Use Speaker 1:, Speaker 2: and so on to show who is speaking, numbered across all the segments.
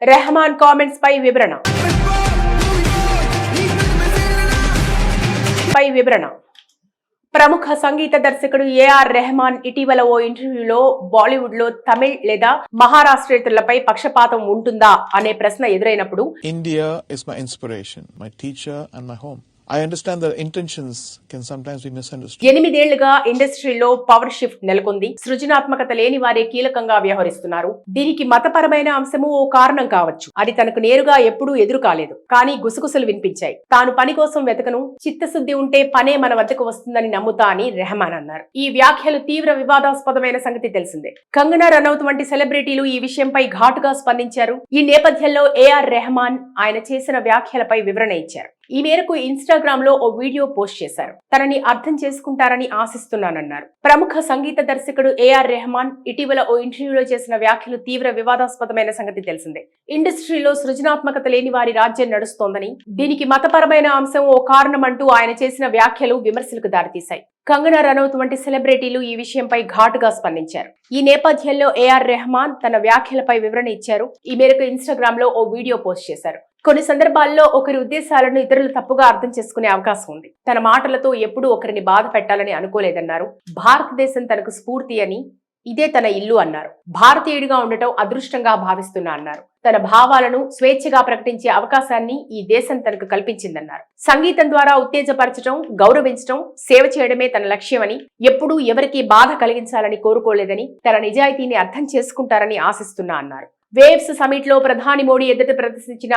Speaker 1: Rahman comments పై వివరణ ప్రముఖ సంగీత దర్శకుడు ఏఆర్ రెహమాన్ ఇటీవల ఓ ఇంటర్వ్యూలో బాలీవుడ్ లో తమిళ్ లేదా మహారాష్ట్రేతరులపై పక్షపాతం ఉంటుందా అనే ప్రశ్న ఎదురైనప్పుడు
Speaker 2: India is my inspiration, my teacher and my home. I understand that intentions can sometimes be misunderstood.
Speaker 1: 8 ఏళ్లుగా ఇండస్ట్రీలో పవర్ షిఫ్ట్ నెలకొంది. సృజనాత్మకత లేని వారే కీలకంగా వ్యవహరిస్తున్నారు. దీనికి మతపరమైన అంశము ఓ కారణం కావచ్చు. అది తనకు నేరుగా ఎప్పుడూ ఎదురు కాలేదు. కానీ గుసగుసలు వినిపించాయి. తాను పని కోసం వెతకను, చిత్తశుద్ధి ఉంటే పనే మన వద్దకు వస్తుందని నమ్ముతా అని రెహమాన్ అన్నారు. ఈ వ్యాఖ్యలు తీవ్ర వివాదాస్పదమైన సంగతి తెలిసిందే. కంగనా రనౌత్ వంటి సెలబ్రిటీలు ఈ విషయంపై ఘాటుగా స్పందించారు. ఈ నేపథ్యంలో ఏఆర్ రెహమాన్ ఆయన చేసిన వ్యాఖ్యలపై వివరణ ఇచ్చారు. ఈ మేరకు ఇన్స్టాగ్రామ్ లో ఓ వీడియో పోస్ట్ చేశారు. తనని అర్థం చేసుకుంటారని ఆశిస్తున్నానన్నారు. ప్రముఖ సంగీత దర్శకుడు ఏఆర్ రెహమాన్ ఇటీవల ఓ ఇంటర్వ్యూలో చేసిన వ్యాఖ్యలు తీవ్ర వివాదాస్పదమైన సంగతి తెలిసిందే. ఇండస్ట్రీలో సృజనాత్మకత లేని వారి రాజ్యం నడుస్తోందని, దీనికి మతపరమైన అంశం ఓ కారణం అంటూ ఆయన చేసిన వ్యాఖ్యలు విమర్శలకు దారితీశాయి. కంగనా రనౌత్ వంటి సెలబ్రిటీలు ఈ విషయంపై ఘాటుగా స్పందించారు. ఈ నేపథ్యంలో ఏఆర్ రెహమాన్ తన వ్యాఖ్యలపై వివరణ ఇచ్చారు. ఈ మేరకు ఇన్స్టాగ్రామ్ లో ఓ వీడియో పోస్ట్ చేశారు. కొన్ని సందర్భాల్లో ఒకరి ఉద్దేశాలను ఇతరులు తప్పుగా అర్థం చేసుకునే అవకాశం ఉంది. తన మాటలతో ఎప్పుడూ ఒకరిని బాధ పెట్టాలని అనుకోలేదన్నారు. భారతదేశం తనకు స్ఫూర్తి అని, ఇదే తన ఇల్లు అన్నారు. భారతీయుడిగా ఉండటం అదృష్టంగా భావిస్తున్నా అన్నారు. తన భావాలను స్వేచ్ఛగా ప్రకటించే అవకాశాన్ని ఈ దేశం తనకు కల్పించిందన్నారు. సంగీతం ద్వారా ఉత్తేజపరచడం, గౌరవించడం, సేవ చేయడమే తన లక్ష్యమని, ఎప్పుడూ ఎవరికీ బాధ కలిగించాలని కోరుకోలేదని, తన నిజాయితీని అర్థం చేసుకుంటారని ఆశిస్తున్నా అన్నారు. వేవ్స్ సమిట్ లో ప్రధాని మోడీ ఎదుట ప్రదర్శించిన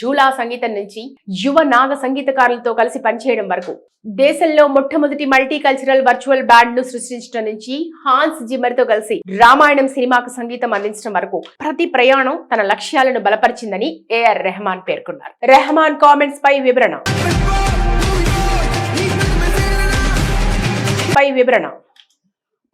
Speaker 1: జూలా సంగీతం నుంచి యువ నాగ సంగీతకారులతో కలిసి పనిచేయడం వరకు, దేశంలో మొట్టమొదటి మల్టీ కల్చరల్ వర్చువల్ బ్యాండ్ ను సృష్టించడం నుంచి హాన్స్ జిమ్మర్ తో కలిసి రామాయణం సినిమాకు సంగీతం అందించడం వరకు ప్రతి ప్రయాణం తన లక్ష్యాలను బలపరిచిందని ఏఆర్ రెహమాన్ పేర్కొన్నారు. రెహమాన్ కామెంట్స్ పై వివరణ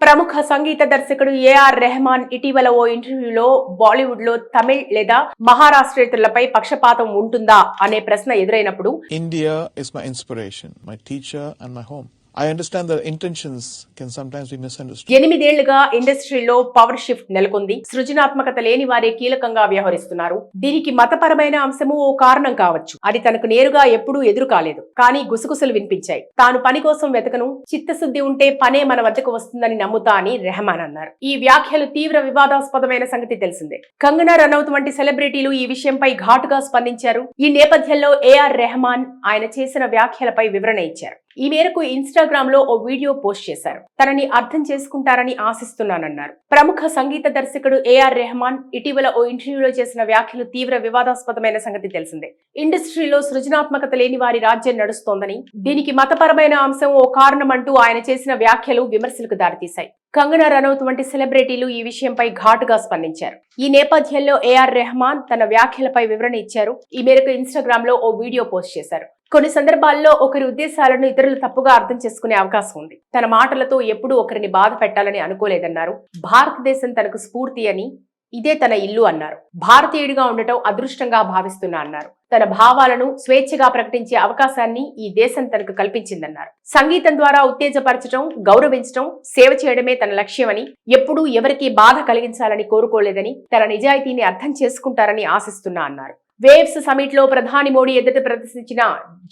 Speaker 1: ప్రముఖ సంగీత దర్శకుడు ఏఆర్ రెహమాన్ ఇటీవల ఓ ఇంటర్వ్యూలో బాలీవుడ్ లో తమిళ్ లేదా మహారాష్ట్రేతరులపై పక్షపాతం ఉంటుందా అనే ప్రశ్న ఎదురైనప్పుడు
Speaker 2: India is my inspiration, my teacher and my home. I understand that intentions can sometimes be misunderstood.
Speaker 1: 8 ఏళ్లుగా ఇండస్ట్రీలో పవర్ షిఫ్ట్ నెలకొంది. సృజనాత్మకత లేని వారే కీలకంగా వ్యవహరిస్తున్నారు. దీనికి మతపరమైన అంశము ఓ కారణం కావచ్చు. అది తనకు నేరుగా ఎప్పుడూ ఎదురు కాలేదు. కానీ గుసగుసలు వినిపించాయి. తాను పని కోసం వెతకను, చిత్తశుద్ధి ఉంటే పనే మన వద్దకు వస్తుందని నమ్ముతా అని రెహమాన్ అన్నారు. ఈ వ్యాఖ్యలు తీవ్ర వివాదాస్పదమైన సంగతి తెలిసిందే. కంగనా రనౌత్ వంటి సెలబ్రిటీలు ఈ విషయంపై ఘాటుగా స్పందించారు. ఈ నేపథ్యంలో ఏఆర్ రెహమాన్ ఆయన చేసిన వ్యాఖ్యలపై వివరణ ఇచ్చారు. ఈ మేరకు ఇన్స్టాగ్రామ్ లో ఓ వీడియో పోస్ట్ చేశారు. తనని అర్థం చేసుకుంటారని ఆశిస్తున్నానన్నారు. ప్రముఖ సంగీత దర్శకుడు ఏఆర్ రెహమాన్ ఇటీవల ఓ ఇంటర్వ్యూలో చేసిన వ్యాఖ్యలు తీవ్ర వివాదాస్పదమైన సంగతి తెలిసిందే. ఇండస్ట్రీలో సృజనాత్మకత లేని వారి రాజ్యం నడుస్తోందని, దీనికి మతపరమైన అంశం ఓ కారణం అంటూ ఆయన చేసిన వ్యాఖ్యలు విమర్శలకు దారితీశాయి. కంగనా రనౌత్ వంటి సెలబ్రిటీలు ఈ విషయంపై ఘాటుగా స్పందించారు. ఈ నేపథ్యంలో ఏఆర్ రెహమాన్ తన వ్యాఖ్యలపై వివరణ ఇచ్చారు. ఈ మేరకు ఇన్స్టాగ్రామ్ లో ఓ వీడియో పోస్ట్ చేశారు. కొన్ని సందర్భాల్లో ఒకరి ఉద్దేశాలను ఇతరులు తప్పుగా అర్థం చేసుకునే అవకాశం ఉంది. తన మాటలతో ఎప్పుడూ ఒకరిని బాధ పెట్టాలని అనుకోలేదన్నారు. భారతదేశం తనకు స్ఫూర్తి అని, ఇదే తన ఇల్లు అన్నారు. భారతీయుడిగా ఉండటం అదృష్టంగా భావిస్తున్నా అన్నారు. తన భావాలను స్వేచ్ఛగా ప్రకటించే అవకాశాన్ని ఈ దేశం తనకు కల్పించిందన్నారు. సంగీతం ద్వారా ఉత్తేజపరచడం, గౌరవించడం, సేవ చేయడమే తన లక్ష్యమని, ఎప్పుడూ ఎవరికీ బాధ కలిగించాలని కోరుకోలేదని, తన నిజాయితీని అర్థం చేసుకుంటారని ఆశిస్తున్నా అన్నారు. వేవ్స్ సమిట్ లో ప్రధాని మోడీ ఎదుట ప్రదర్శించిన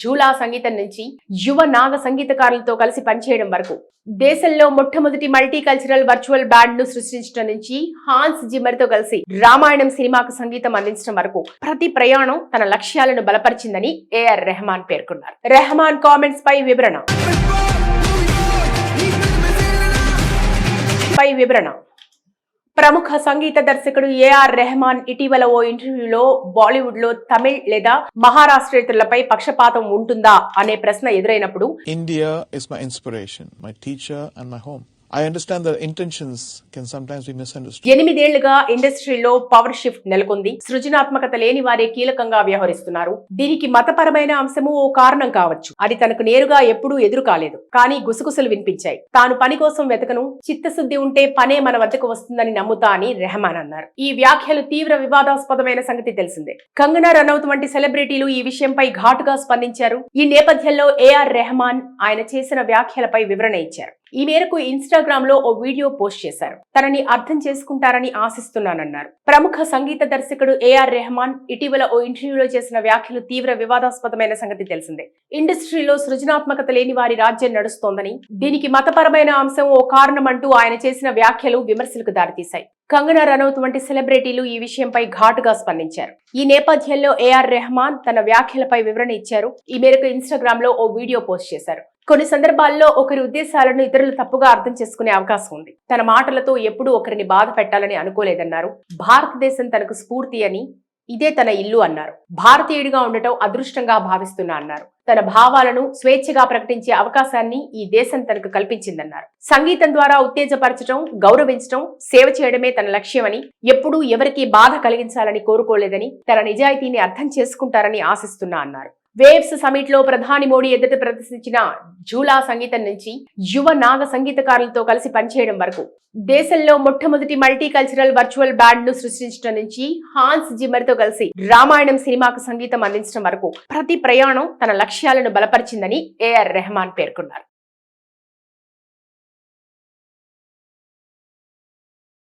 Speaker 1: జూలా సంగీతం నుంచి యువ నాగ సంగీతకారులతో కలిసి పనిచేయడం వరకు, దేశంలో మొట్టమొదటి మల్టీ కల్చరల్ వర్చువల్ బ్యాండ్ ను సృష్టించడం నుంచి హాన్స్ జిమ్మర్ తో కలిసి రామాయణం సినిమాకు సంగీతం అందించడం వరకు ప్రతి ప్రయాణం తన లక్ష్యాలను బలపరిచిందని ఏఆర్ రెహమాన్ పేర్కొన్నారు. రెహమాన్ కామెంట్స్ పై వివరణ ప్రముఖ సంగీత దర్శకుడు ఏఆర్ రెహమాన్ ఇటీవల ఓ ఇంటర్వ్యూలో బాలీవుడ్ లో తమిళ్ లేదా మహారాష్ట్రేతరులపై పక్షపాతం ఉంటుందా అనే ప్రశ్న ఎదురైనప్పుడు
Speaker 2: India is my inspiration, my teacher and my home. I understand that intentions can sometimes be misunderstood.
Speaker 1: 8 ఏళ్లుగా ఇండస్ట్రీలో పవర్ షిఫ్ట్ నెలకొంది. సృజనాత్మకత లేని వారే కీలకంగా వ్యవహరిస్తున్నారు. దీనికి మతపరమైన అంశము ఓ కారణం కావచ్చు. అది తనకు నేరుగా ఎప్పుడూ ఎదురు కాలేదు. కానీ గుసగుసలు వినిపించాయి. తాను పని కోసం వెతకను, చిత్తశుద్ధి ఉంటే పనే మన వద్దకు వస్తుందని నమ్ముతా అని రెహమాన్ అన్నారు. ఈ వ్యాఖ్యలు తీవ్ర వివాదాస్పదమైన సంగతి తెలిసిందే. కంగనా రనౌత్ వంటి సెలబ్రిటీలు ఈ విషయంపై ఘాటుగా స్పందించారు. ఈ నేపథ్యంలో ఏఆర్ రెహమాన్ ఆయన చేసిన వ్యాఖ్యలపై వివరణ ఇచ్చారు. ఈ మేరకు ఇన్స్టాగ్రామ్ లో ఓ వీడియో పోస్ట్ చేశారు. తనని అర్థం చేసుకుంటారని ఆశిస్తున్నానన్నారు. ప్రముఖ సంగీత దర్శకుడు ఏఆర్ రెహమాన్ ఇటీవల ఓ ఇంటర్వ్యూలో చేసిన వ్యాఖ్యలు తీవ్ర వివాదాస్పదమైన సంగతి తెలిసిందే. ఇండస్ట్రీలో సృజనాత్మకత లేని వారి రాజ్యం నడుస్తోందని, దీనికి మతపరమైన అంశం ఓ కారణమంటూ ఆయన చేసిన వ్యాఖ్యలు విమర్శలకు దారితీశాయి. కంగనా రనౌత్ వంటి సెలబ్రిటీలు ఈ విషయంపై ఘాటుగా స్పందించారు. ఈ నేపథ్యంలో ఏఆర్ రెహమాన్ తన వ్యాఖ్యలపై వివరణ ఇచ్చారు. ఈ మేరకు ఇన్స్టాగ్రామ్ లో ఓ వీడియో పోస్ట్ చేశారు. కొన్ని సందర్భాల్లో ఒకరి ఉద్దేశాలను ఇతరులు తప్పుగా అర్థం చేసుకునే అవకాశం ఉంది. తన మాటలతో ఎప్పుడూ ఒకరిని బాధ పెట్టాలని అనుకోలేదన్నారు. భారతదేశం తనకు స్ఫూర్తి అని, ఇదే తన ఇల్లు అన్నారు. భారతీయుడిగా ఉండటం అదృష్టంగా భావిస్తున్నా అన్నారు. తన భావాలను స్వేచ్ఛగా ప్రకటించే అవకాశాన్ని ఈ దేశం తనకు కల్పించిందన్నారు. సంగీతం ద్వారా ఉత్తేజపరచడం, గౌరవించడం, సేవ చేయడమే తన లక్ష్యమని, ఎప్పుడూ ఎవరికీ బాధ కలిగించాలని కోరుకోలేదని, తన నిజాయితీని అర్థం చేసుకుంటారని ఆశిస్తున్నా అన్నారు. వేవ్స్ సమిట్ లో ప్రధాని మోడీ ఎదుట ప్రదర్శించిన జూలా సంగీతం నుంచి యువ నాగ సంగీతకారులతో కలిసి పనిచేయడం వరకు, దేశంలో మొట్టమొదటి మల్టీ కల్చరల్ వర్చువల్ బ్యాండ్ ను సృష్టించడం నుంచి హాన్స్ జిమ్మర్ తో కలిసి రామాయణం సినిమాకు సంగీతం అందించడం వరకు ప్రతి ప్రయాణం తన లక్ష్యాలను బలపరిచిందని ఏఆర్ రెహమాన్ పేర్కొన్నారు.